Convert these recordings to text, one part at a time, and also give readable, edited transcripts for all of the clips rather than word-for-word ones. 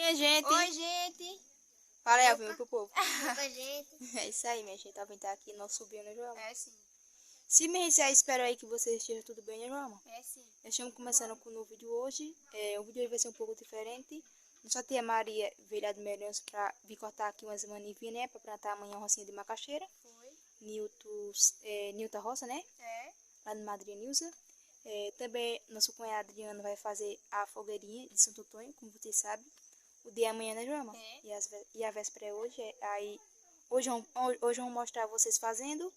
Minha gente. Oi, gente. Fala aí, Alvin, pro povo. Oi, gente. É isso aí, minha gente. Alvin tá aqui, não subiu, né, João? É sim. Se minha gente, espero aí que vocês estejam tudo bem, né, João? É sim. Estamos começando com o novo vídeo hoje. O vídeo hoje vai ser um pouco diferente. Só tia Maria veio lá do Meirelles pra vir cortar aqui umas manivinhas, né? Pra plantar amanhã uma rocinha de macaxeira. Foi. Nilton Roça, né? É. Lá no Madrinha Nilza. Também nosso cunhado Adriano vai fazer a fogueirinha de Santo Antônio, como vocês sabem. O dia amanhã, né, Joama? É. E a véspera é hoje. Aí, hoje eu vou mostrar vocês fazendo.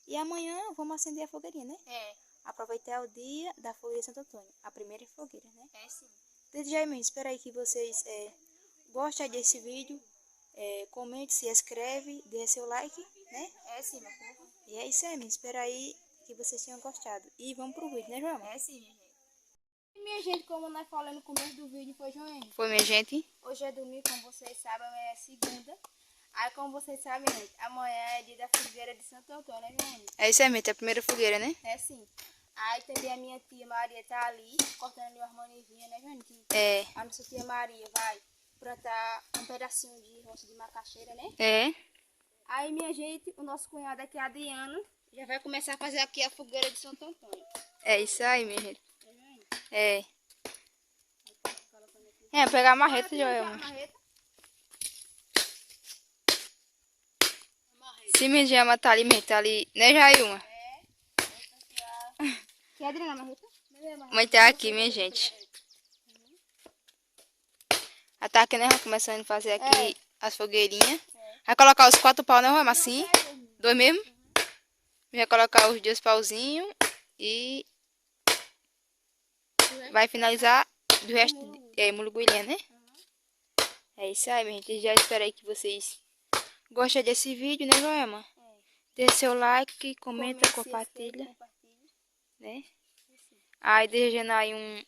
E amanhã vamos acender a fogueirinha, né? É. Aproveitar o dia da fogueira de Santo Antônio. A primeira fogueira, né? É sim. Desde já, irmão, espero aí que vocês gostem desse vídeo. Comente, se inscreve, dê seu like, né? É sim, meu povo. E é isso aí, irmão. Espero aí que vocês tenham gostado. E vamos pro vídeo, né, Joama? É sim, minha gente. E minha gente, como nós falamos no começo do vídeo, foi, Joane? Foi, minha gente. Hoje é domingo, como vocês sabem, amanhã é segunda. Aí, como vocês sabem, gente, amanhã é dia da fogueira de Santo Antônio, né, Joane? É isso aí, minha gente. É a primeira fogueira, né? É sim. Aí também a minha tia Maria tá ali, cortando ali umas manivinhas, né, Joane? É. A nossa tia Maria vai plantar um pedacinho de roça de macaxeira, né? É. Aí, minha gente, o nosso cunhado aqui, Adriano, já vai começar a fazer aqui a fogueira de Santo Antônio. É isso aí, minha gente. Tá vendo? É. Colocando aqui. Pegar a marreta, Tem Joelma. a marreta. Se minha Joelma tá ali, minha, tá ali. Né, Jailma? É. Quer, Adriano, a marreta? Mãe tá aqui, minha gente. Ela tá aqui, né? Começando a fazer aqui as fogueirinhas. Vai colocar os 4 pau, né, Joelma? Assim? 2 mesmo? Vai colocar os 2 pauzinhos e vai finalizar do resto mulugulhinha, né? É isso aí, minha gente. Já espero aí que vocês gostem desse vídeo, né, Joelma? Deixe seu like, comenta, compartilha, né? Aí desejando aí um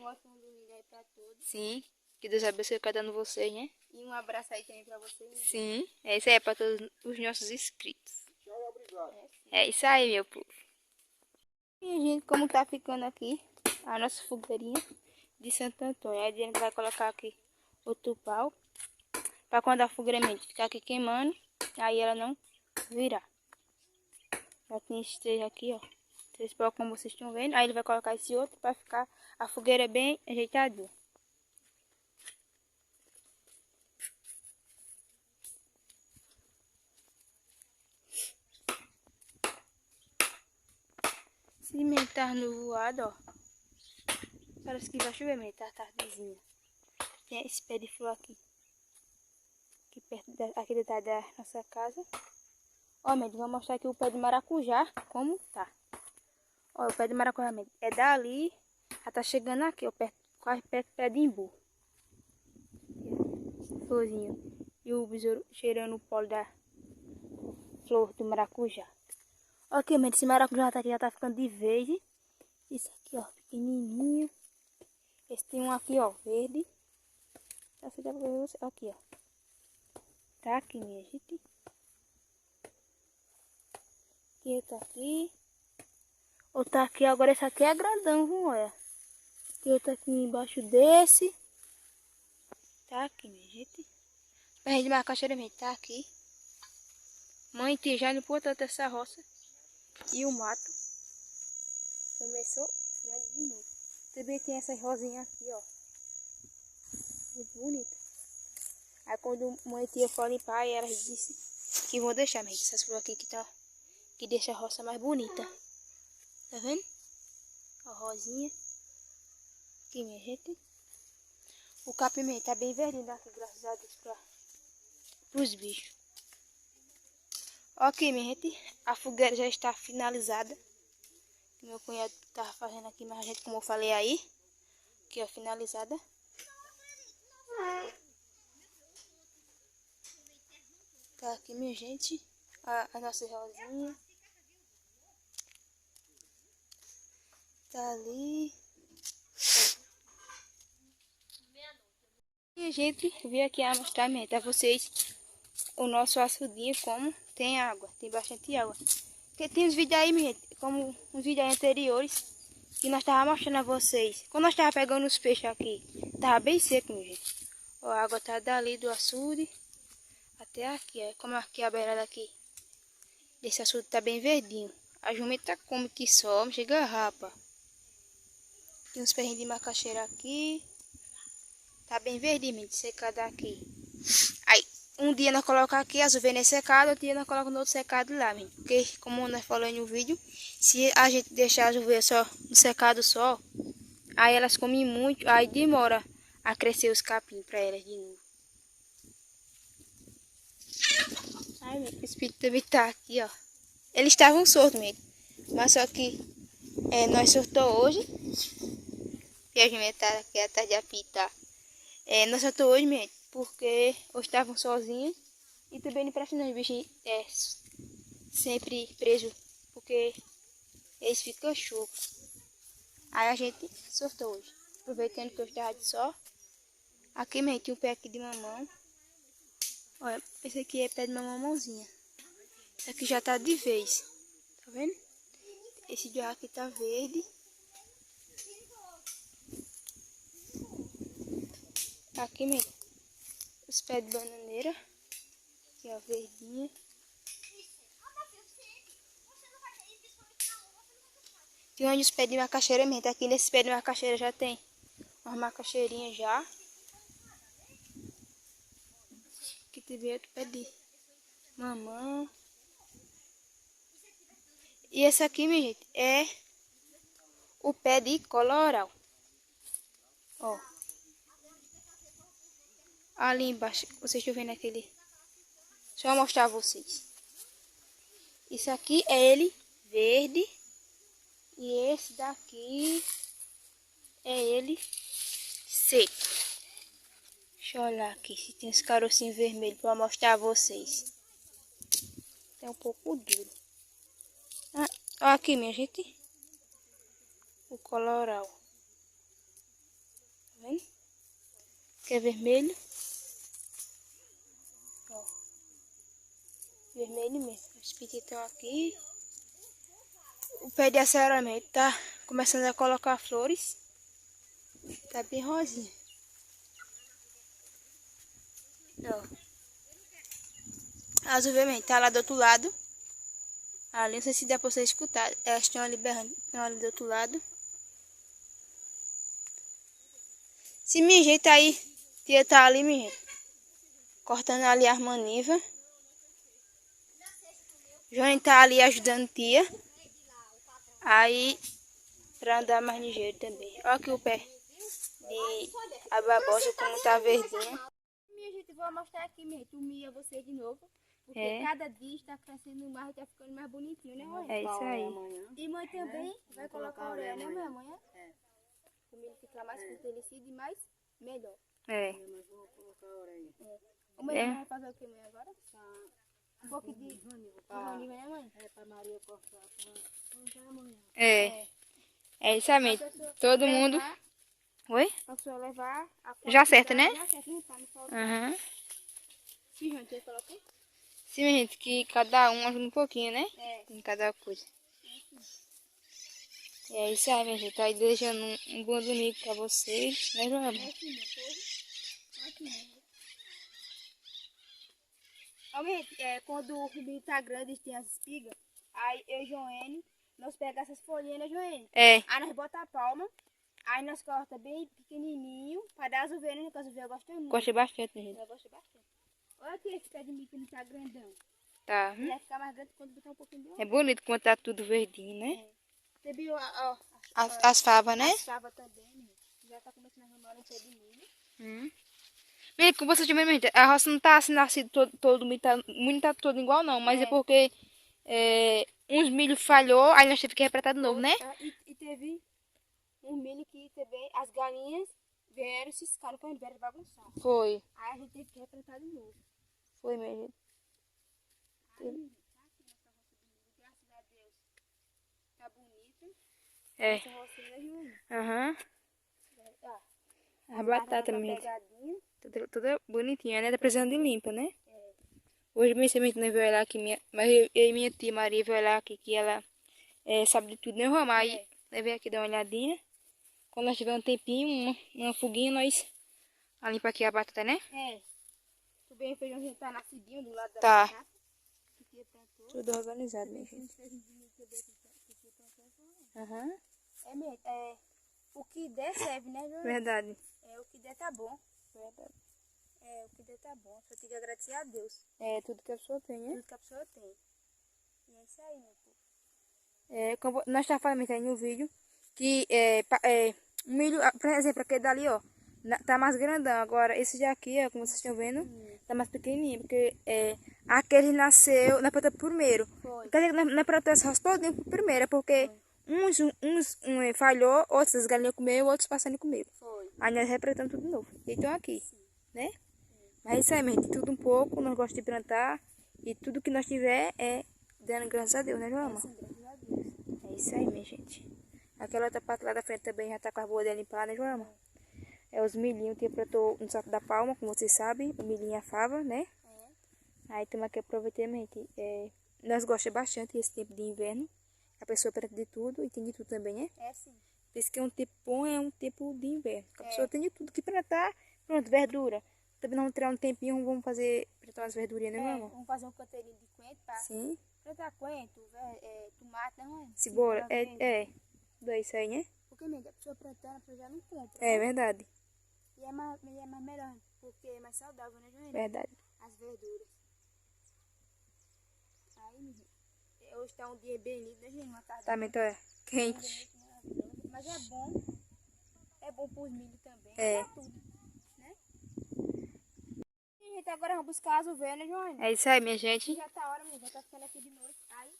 ótimo domingo aí pra todos. sim, que Deus abençoe cada um de vocês, né? E um abraço aí também pra vocês. Né? Sim, é isso aí para todos os nossos inscritos. É isso aí, meu povo. E gente, como tá ficando aqui a nossa fogueirinha de Santo Antônio. Aí a gente vai colocar aqui outro pau para quando a fogueira ficar aqui queimando, aí ela não virar. Já tem esses 3 aqui, ó. 3 pau como vocês estão vendo. Aí ele vai colocar esse outro para ficar a fogueira bem ajeitadinha. Se mesmo tá no voado, ó. Parece que vai chover mesmo, tá tardezinha. Tem esse pé de flor aqui. Aqui perto aqui detrás da nossa casa. Ó, gente, vou mostrar aqui o pé de maracujá, como tá. Ó, o pé de maracujá, gente, é dali, já tá chegando aqui, ó, perto, quase perto do pé de imbu. Florzinho. E o besouro cheirando o pó da flor do maracujá. Ó, aqui, gente, esse maracujá tá aqui, já tá ficando de vez. Isso aqui, ó, pequenininho. Esse tem um aqui, ó, verde. Aqui, ó. Tá aqui, minha gente. Aqui, tá aqui. Outro aqui, agora esse aqui é grandão, viu, olha. Aqui, outro aqui embaixo desse. Tá aqui, minha gente. Pé de macaxeira, minha gente, tá aqui. Mãe tia já não pôs tanto essa roça. E o mato começou grande de novo. Também tem essas rosinhas aqui, ó. Muito bonita. Aí quando mãe tia for limpar, elas disse que vão deixar, minha gente, essas flores aqui que deixa a roça mais bonita. Tá vendo? A rosinha. Aqui, minha gente. O capim tá bem verdinho aqui, graças a Deus, pros bichos. Ok, minha gente. A fogueira já está finalizada. Meu cunhado tava fazendo aqui, mas a gente, como eu falei aí. Aqui, ó, finalizada. Tá aqui, minha gente. A nossa rosinha. Tá ali. E a gente veio aqui a mostrar a vocês o nosso açudinho, como tem água, tem bastante água. Porque tem uns vídeos aí, minha gente, como uns vídeos aí anteriores, que nós tava mostrando a vocês. Quando nós tava pegando os peixes aqui, tava bem seco, minha gente. Ó, a água tá dali do açude até aqui, ó. Como aqui a beirada aqui desse açude tá bem verdinho. A jumenta come que só, chega rapa. Tem uns peixinhos de macaxeira aqui. Tá bem verdinho, gente, secado aqui. Aí, um dia nós colocamos aqui as ovelhas secadas, outro dia nós colocamos no outro secado lá, gente. Porque, como nós falamos no vídeo, se a gente deixar as ovelhas só no secado só, aí elas comem muito, aí demora a crescer os capim para elas de novo. Ai, meu, o espírito também tá aqui, ó. Eles estavam soltos mesmo. Mas só que nós soltou hoje. E a jumenta tá aqui atrás de apitar. Nós soltou hoje mesmo, porque hoje estavam sozinhos. E também não presta não, os bichinhos sempre presos, porque eles ficam chocos. Aí a gente soltou hoje. Aproveitando que hoje estava de sol. Aqui mesmo tinha um pé aqui de mamão. Olha, esse aqui é pé de mamãozinha. Esse aqui já tá de vez. Tá vendo? Esse de aqui tá verde. Aqui mesmo. Os pés de bananeira. Aqui ó, verdinha. Tem onde os pés de macaxeira mesmo. Aqui nesse pé de macaxeira já tem umas macaxeirinhas já. Aqui teve outro pé de mamão. E esse aqui, minha gente, é o pé de coloral. Ó. Ali embaixo, vocês estão vendo aquele. Deixa eu mostrar a vocês. Isso aqui é ele verde. E esse daqui é ele seco. Deixa eu olhar aqui se tem os carocinhos vermelhos para mostrar a vocês. Tem um pouco duro. Ó aqui, minha gente. O coloral. Tá vendo? Que é vermelho. Ó. Vermelho mesmo. Os pititão aqui. O pé de aceramento tá começando a colocar flores. Tá bem rosinha. Ó. As ovelhas tá lá do outro lado. Ali, não sei se dá pra você escutar. Elas estão ali berrando. Estão ali do outro lado. Se minha gente aí, tia tá ali, minha gente. Cortando ali as manivas. João tá ali ajudando tia. Aí, pra andar mais ligeiro também. Olha aqui o pé de ababosa, como tá verdinha. Minha gente, vou mostrar aqui, minha gente, humilha você de novo. Porque cada dia está crescendo mais e tá ficando mais bonitinho, né, mãe? É isso aí. E mãe também vai colocar a orelha, né, minha mãe? Para ele ficar mais fortalecido e mais melhor. Mas vou colocar a orelha. O mãe vai fazer o que, mãe, agora? Um pouco de raniva, né, mãe? Para Maria cortar amanhã. É isso aí. Todo mundo. Oi? Pra pessoa levar a Já acerta, né? Já acerta, para não faltar. Aham. Sim, João, você colocou? Sim, minha gente, que cada um ajuda um pouquinho, né? É. Em cada coisa. É isso aí, minha gente. Tá aí deixando um bom domingo pra vocês. Né, Joana? Quando o rubinho tá grande e tem as espigas, aí eu e Joene, nós pegamos essas folhinhas, né, Joene? Aí nós botamos a palma, aí nós cortamos bem pequenininho, para dar as ovelhas, né, que as ovelhas gostam muito. Gostei bastante, minha gente. Ela gosta bastante. Olha aqui esse pé de milho que não tá grandão. Tá. Ele vai ficar mais grande quando botar um pouquinho de óleo. É bonito quando tá tudo verdinho, né? Você viu, ó, As favas, né? as favas também, né? Já tá começando a arrumar um pé de milho. Menina, como você também, minha gente, a roça não tá assim nascido todo milho tá todo igual não, mas é porque uns milho falhou, aí nós tivemos que repretar de novo, né? E teve um milho que também as galinhas vieram ciscar, quando vieram bagunçar. Foi. Aí a gente teve que replantar de novo. Foi, minha gente. Graças a Deus. Tá bonito. É. Essa rocinha, Joana. Aham. Ah, A batata, tá minha gente. pegadinha. Toda bonitinha, né? Tá precisando de limpa, né? Hoje minha semente não veio olhar aqui, mas eu e minha tia Maria veio olhar aqui, que ela sabe de tudo, né, Roma? Aí Levei aqui dar uma olhadinha. Quando nós tiver um tempinho, uma foguinha, nós limpa aqui a batata, né? É. Tu bem o feijãozinho tá nascidinho do lado da Tá. batata. Aqui plantou. Tudo organizado, minha gente. Aham. É mesmo. É, o que der serve, né, Joana? Verdade. É, o que der tá bom. Verdade. É, o que der tá bom. Só tem que agradecer a Deus. É tudo que a pessoa tem, né? Tudo que a pessoa tem. E é isso aí, meu povo. Como nós estávamos falando aí no vídeo que o milho, por exemplo, aquele dali, ó, tá mais grandão. Agora, esse daqui, ó, como vocês estão vendo, tá mais pequenininho, porque aquele nasceu na planta primeiro. Foi. Quer dizer, na planta essa todinha primeiro, é porque uns falhou, outros as galinhas comeram, outros passarinhos comeram. Foi. Aí nós representamos tudo de novo. E estão aqui, né? Mas é isso aí, gente, tudo um pouco, nós gostamos de plantar e tudo que nós tiver é dando graças a Deus, né, Joama? Sim, graças a Deus. É isso aí, minha gente. Aquela outra parte lá da frente também já tá com as boas limpadas, né, Joama? É os milhinhos que plantou no saco da palma, como vocês sabem, o milhinho e a fava, né? Aí estamos aqui aproveitando, gente. Nós gostamos bastante desse tempo de inverno. A pessoa planta de tudo e tem de tudo também, né? É sim. Por isso que é um tempo bom, é um tempo de inverno. A pessoa tem de tudo que plantar. Pronto, verdura. Também vamos tirar um tempinho, vamos plantar umas verdurinhas, né, meu amor? Vamos fazer um canteirinho de coentro pra Sim. plantar coentro, tomate, não é? Cebola, tudo isso aí, né? Porque, mesmo, a pessoa plantando, a pessoa já não compra. É verdade, E é mais melhor, porque é mais saudável, né, Joana? verdade. As verduras. Aí, hoje tá um dia bem lindo, né, gente? Uma tarde Também tá quente. maravilhosa. Mas é bom. É bom pros milho também. É. Pra tudo, né? E, gente, agora vamos buscar as ovelhas, né, Joana? É isso aí, minha gente. Já tá a hora, já tá ficando aqui de noite. Aí,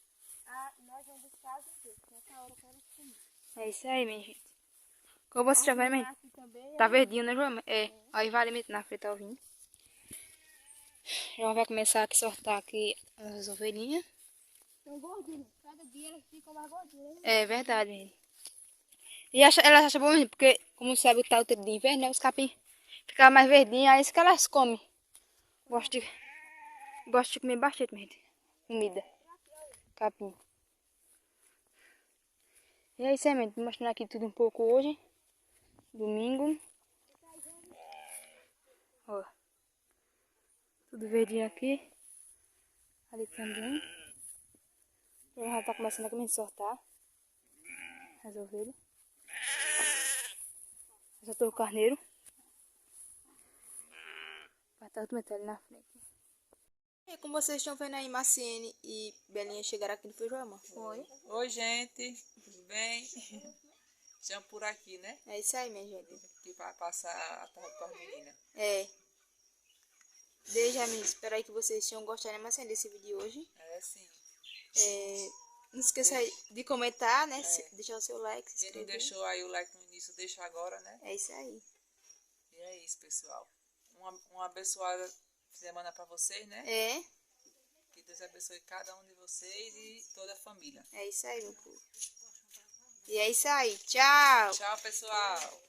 nós vamos buscar as ovelhas. Já tá a hora pra elas comer. É isso aí, minha gente. Como você já vai, minha gente? Aqui também, Tá verdinho, né, João? Aí vai alimentar na frente, tá ouvindo? Já vai começar a sortar aqui as ovelhinhas. São gordinhas. Cada dia elas ficam mais gordinhas. É verdade, gente. E elas acham bom, mesmo, porque, como sabe, tá o tempo de inverno, né? Os capim ficam mais verdinhos, aí é isso que elas comem. Gosto de comer bastante, minha gente. Comida. Capim. E é isso aí, gente. Vou mostrar aqui tudo um pouco hoje. Domingo. Ó. Tudo verdinho aqui. Ali também. Já tá começando a sortar as ovelhas. Já tô o carneiro. Vai estar tudo ali na frente. E como vocês estão vendo aí, Marciene e Belinha chegaram aqui no Feijão. Foi. Oi, gente. Tudo bem? Estamos por aqui, né? É isso aí, minha gente. Aqui para passar a tarde com as meninas. Desde a minha, espero aí que vocês tenham gostado, né, Marciene, desse vídeo de hoje. É, sim. Não esqueça aí de comentar, né? Deixar o seu like, se Quem não inscrever. deixou aí o like no início, deixa agora, né? É isso aí. E é isso, pessoal. Uma abençoada semana para vocês, né? Que Deus abençoe cada um de vocês e toda a família. É isso aí, meu povo. E é isso aí. Tchau! Tchau, pessoal.